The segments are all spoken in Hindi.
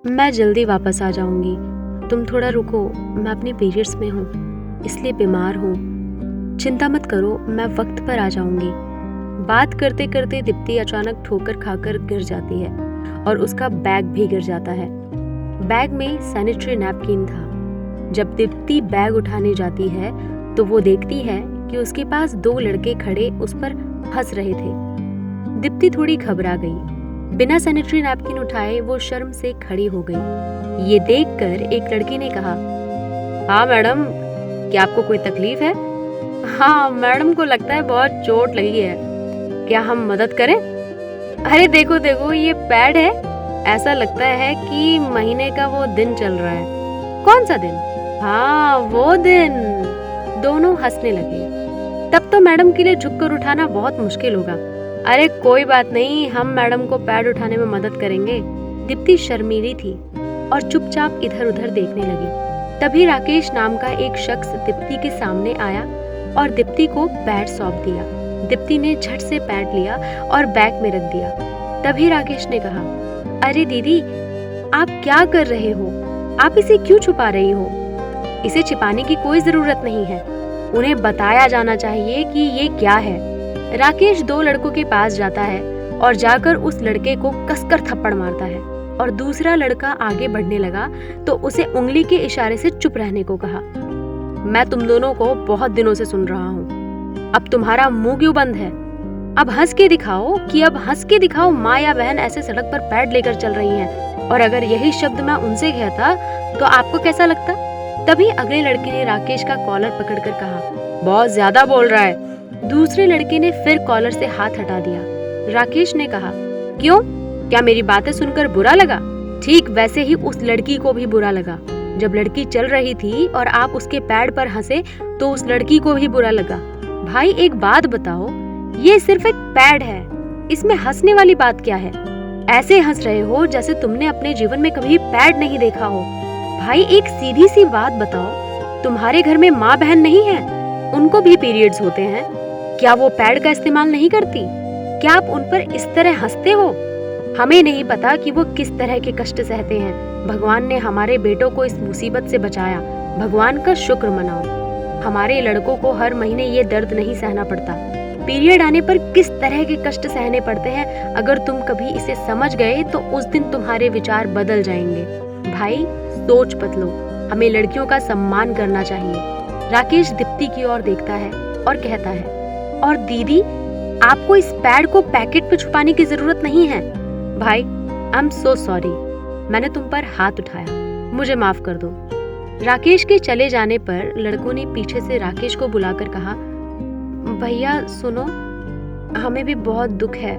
मैं जल्दी वापस आ जाऊंगी, तुम थोड़ा रुको, मैं अपनी पीरियड्स में हूँ, इसलिए बीमार हूँ। चिंता मत करो, मैं वक्त पर आ जाऊंगी। बात करते करते दीप्ति अचानक ठोकर खाकर गिर जाती है और उसका बैग भी गिर जाता है। बैग में सैनिटरी नैपकिन था। जब दीप्ति बैग उठाने जाती है तो वो देखती है कि उसके पास 2 लड़के खड़े उस पर हंस रहे थे। दीप्ति थोड़ी घबरा गई। बिना सैनिटरी नैपकिन उठाए वो शर्म से खड़ी हो गई। ये देखकर एक लड़की ने कहा, हाँ मैडम, क्या आपको कोई तकलीफ है? हाँ मैडम को लगता है बहुत चोट लगी है, क्या हम मदद करें? अरे देखो देखो, ये पैड है, ऐसा लगता है कि महीने का वो दिन चल रहा है। कौन सा दिन? हाँ वो दिन। दोनों हंसने लगे। तब तो मैडम के लिए झुककर उठाना बहुत मुश्किल होगा। अरे कोई बात नहीं, हम मैडम को पैड उठाने में मदद करेंगे। दीप्ति शर्मीली थी और चुपचाप इधर उधर देखने लगी। तभी राकेश नाम का एक शख्स दीप्ति के सामने आया और दीप्ति को पैड सौंप दिया। दीप्ति ने झट से पैड लिया और बैग में रख दिया। तभी राकेश ने कहा, अरे दीदी, आप क्या कर रहे हो? आप इसे क्यों छुपा रही हो? इसे छिपाने की कोई जरूरत नहीं है, उन्हें बताया जाना चाहिए कि ये क्या है। राकेश 2 लड़कों के पास जाता है और जाकर उस लड़के को कसकर थप्पड़ मारता है और दूसरा लड़का आगे बढ़ने लगा तो उसे उंगली के इशारे से चुप रहने को कहा। मैं तुम दोनों को बहुत दिनों से सुन रहा हूँ, अब तुम्हारा मुंह क्यों बंद है? अब हंस के दिखाओ, माँ या बहन ऐसे सड़क पर पैड लेकर चल रही हैं, और अगर यही शब्द मैं उनसे कहता तो आपको कैसा लगता? तभी अगले लड़के ने राकेश का कॉलर पकड़कर कहा, बहुत ज्यादा बोल रहा है। दूसरे लड़के ने फिर कॉलर से हाथ हटा दिया। राकेश ने कहा, क्यों, क्या मेरी बातें सुनकर बुरा लगा? ठीक वैसे ही उस लड़की को भी बुरा लगा। जब लड़की चल रही थी और आप उसके पैड पर हंसे तो उस लड़की को भी बुरा लगा। भाई एक बात बताओ, ये सिर्फ एक पैड है, इसमें हंसने वाली बात क्या है? ऐसे हंस रहे हो जैसे तुमने अपने जीवन में कभी पैड नहीं देखा हो। भाई एक सीधी सी बात बताओ, तुम्हारे घर में माँ बहन नहीं है? उनको भी पीरियड्स होते हैं, क्या वो पैड का इस्तेमाल नहीं करती? क्या आप उन पर इस तरह हंसते हो? हमें नहीं पता कि वो किस तरह के कष्ट सहते हैं। भगवान ने हमारे बेटों को इस मुसीबत से बचाया, भगवान का शुक्र मनाओ। हमारे लड़कों को हर महीने ये दर्द नहीं सहना पड़ता। पीरियड आने पर किस तरह के कष्ट सहने पड़ते हैं, अगर तुम कभी इसे समझ गए तो उस दिन तुम्हारे विचार बदल जाएंगे। भाई सोच बदलो, हमें लड़कियों का सम्मान करना चाहिए। राकेश दीप्ति की ओर देखता है और कहता है, और दीदी, आपको इस पैड को पैकेट पे छुपाने की जरूरत नहीं है। भाई आई एम सो सॉरी, मैंने तुम पर हाथ उठाया, मुझे माफ कर दो। राकेश के चले जाने पर लड़कों ने पीछे से राकेश को बुलाकर कहा, भैया सुनो, हमें भी बहुत दुख है,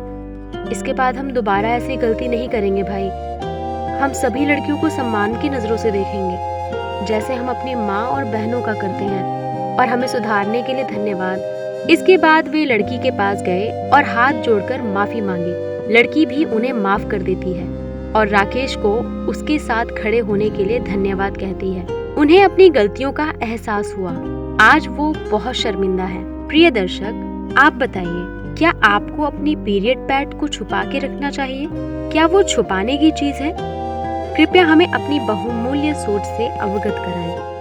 इसके बाद हम दोबारा ऐसी गलती नहीं करेंगे। भाई हम सभी लड़कियों को सम्मान की नजरों से देखेंगे, जैसे हम अपनी माँ और बहनों का करते हैं, और हमें सुधारने के लिए धन्यवाद। इसके बाद वे लड़की के पास गए और हाथ जोड़कर माफी मांगी। लड़की भी उन्हें माफ कर देती है और राकेश को उसके साथ खड़े होने के लिए धन्यवाद कहती है। उन्हें अपनी गलतियों का एहसास हुआ। आज वो बहुत शर्मिंदा है। प्रिय दर्शक, आप बताइए, क्या आपको अपनी पीरियड पैड को छुपा के रखना चाहिए? क्या वो छुपाने की चीज है? कृपया हमें अपनी बहुमूल्य सोच से अवगत कराएं।